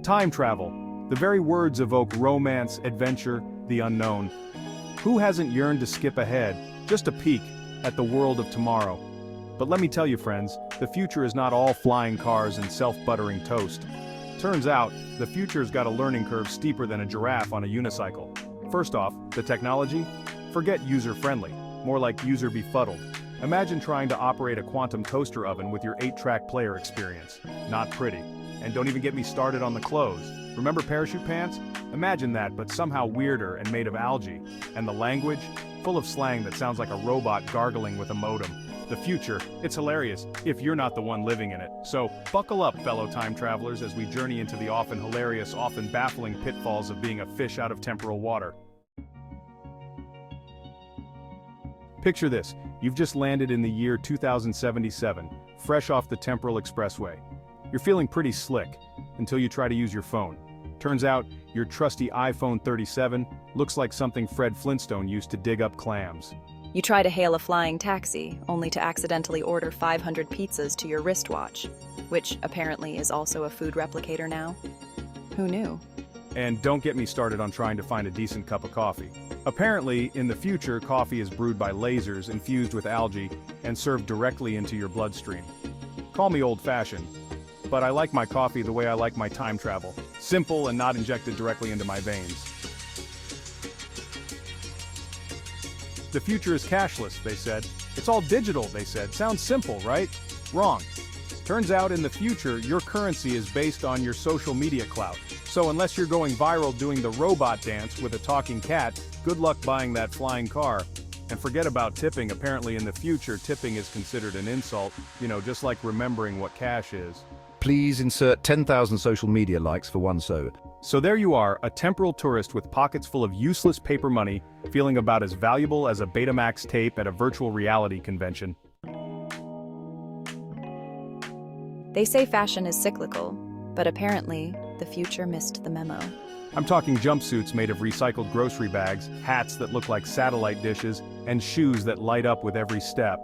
Time travel. The very words evoke romance, adventure, the unknown. Who hasn't yearned to skip ahead, just a peek, at the world of tomorrow? But let me tell you friends, the future is not all flying cars and self-buttering toast. Turns out, the future's got a learning curve steeper than a giraffe on a unicycle. First off, the technology? Forget user-friendly, more like user-befuddled. Imagine trying to operate a quantum toaster oven with your 8-track player experience. Not pretty. And don't even get me started on the clothes. Remember parachute pants? Imagine that, but somehow weirder and made of algae. And the language? Full of slang that sounds like a robot gargling with a modem. The future, it's hilarious, if you're not the one living in it. So, buckle up, fellow time travelers, as we journey into the often hilarious, often baffling pitfalls of being a fish out of temporal water. Picture this, you've just landed in the year 2077, fresh off the temporal expressway. You're feeling pretty slick, until you try to use your phone. Turns out, your trusty iPhone 37 looks like something Fred Flintstone used to dig up clams. You try to hail a flying taxi, only to accidentally order 500 pizzas to your wristwatch, which apparently is also a food replicator now. Who knew? And don't get me started on trying to find a decent cup of coffee. Apparently, in the future, coffee is brewed by lasers infused with algae and served directly into your bloodstream. Call me old-fashioned, but I like my coffee the way I like my time travel. Simple and not injected directly into my veins. The future is cashless, they said. It's all digital, they said. Sounds simple, right? Wrong. Turns out in the future, your currency is based on your social media clout. So unless you're going viral doing the robot dance with a talking cat, good luck buying that flying car. And forget about tipping. Apparently in the future, tipping is considered an insult. You know, just like remembering what cash is. Please insert 10,000 social media likes for one so. So there you are, a temporal tourist with pockets full of useless paper money, feeling about as valuable as a Betamax tape at a virtual reality convention. They say fashion is cyclical, but apparently, the future missed the memo. I'm talking jumpsuits made of recycled grocery bags, hats that look like satellite dishes, and shoes that light up with every step.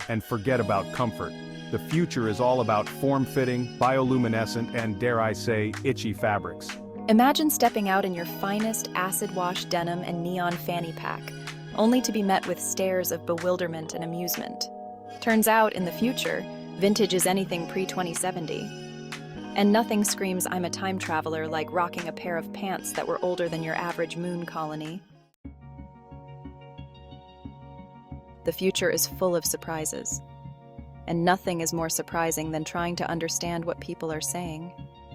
And forget about comfort. The future is all about form-fitting, bioluminescent, and dare I say, itchy fabrics. Imagine stepping out in your finest acid-wash denim and neon fanny pack, only to be met with stares of bewilderment and amusement. Turns out, in the future, vintage is anything pre-2070. And nothing screams I'm a time traveler like rocking a pair of pants that were older than your average moon colony. The future is full of surprises. And nothing is more surprising than trying to understand what people are saying.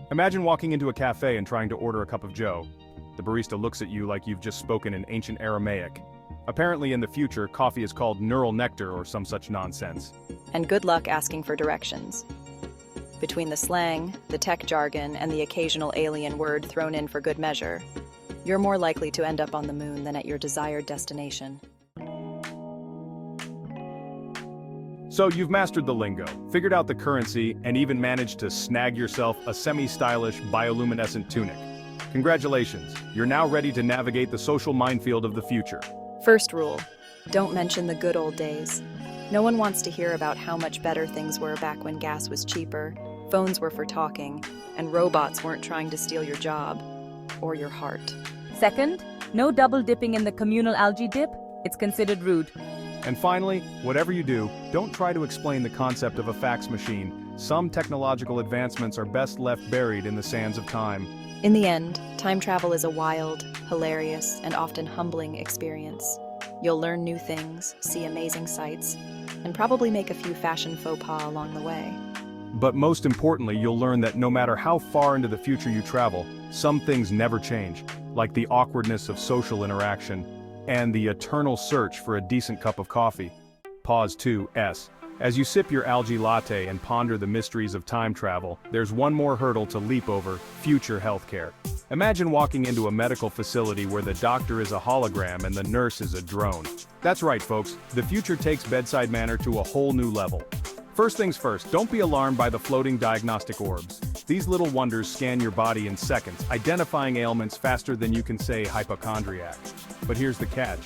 Imagine walking into a cafe and trying to order a cup of joe. The barista looks at you like you've just spoken in ancient Aramaic. Apparently in the future, coffee is called neural nectar or some such nonsense. And good luck asking for directions. Between the slang, the tech jargon, and the occasional alien word thrown in for good measure, you're more likely to end up on the moon than at your desired destination. So you've mastered the lingo, figured out the currency, and even managed to snag yourself a semi-stylish bioluminescent tunic. Congratulations, you're now ready to navigate the social minefield of the future. First rule, don't mention the good old days. No one wants to hear about how much better things were back when gas was cheaper, phones were for talking, and robots weren't trying to steal your job or your heart. Second, no double dipping in the communal algae dip. It's considered rude. And finally, whatever you do, don't try to explain the concept of a fax machine. Some technological advancements are best left buried in the sands of time. In the end, time travel is a wild, hilarious, and often humbling experience. You'll learn new things, see amazing sights, and probably make a few fashion faux pas along the way. But most importantly, you'll learn that no matter how far into the future you travel, some things never change, like the awkwardness of social interaction, and the eternal search for a decent cup of coffee. Pause 2S. As you sip your algae latte and ponder the mysteries of time travel, there's one more hurdle to leap over: future healthcare. Imagine walking into a medical facility where the doctor is a hologram and the nurse is a drone. That's right, folks, the future takes bedside manner to a whole new level. First things first, don't be alarmed by the floating diagnostic orbs. These little wonders scan your body in seconds, identifying ailments faster than you can say hypochondriac. But here's the catch.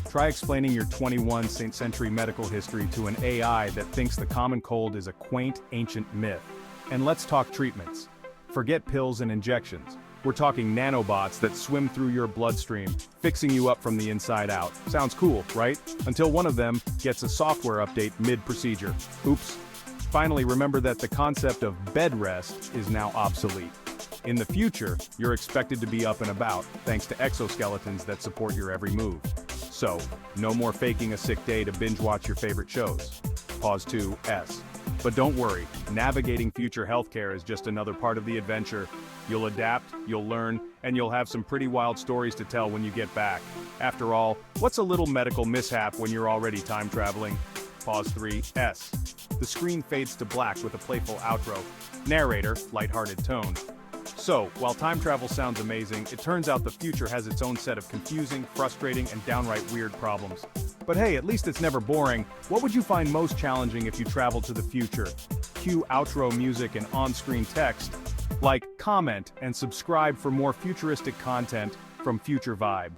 Try explaining your 21st century medical history to an AI that thinks the common cold is a quaint, ancient myth. And let's talk treatments. Forget pills and injections. We're talking nanobots that swim through your bloodstream, fixing you up from the inside out. Sounds cool, right? Until one of them gets a software update mid-procedure. Oops. Finally, remember that the concept of bed rest is now obsolete. In the future, you're expected to be up and about, thanks to exoskeletons that support your every move. So, no more faking a sick day to binge watch your favorite shows. Pause 2S. But don't worry, navigating future healthcare is just another part of the adventure. You'll adapt, you'll learn, and you'll have some pretty wild stories to tell when you get back. After all, what's a little medical mishap when you're already time traveling? Pause 3S. The screen fades to black with a playful outro. Narrator, lighthearted tone. So, while time travel sounds amazing, it turns out the future has its own set of confusing, frustrating, and downright weird problems. But hey, at least it's never boring. What would you find most challenging if you traveled to the future? Cue outro music and on-screen text. Like, comment, and subscribe for more futuristic content from Future Vibe.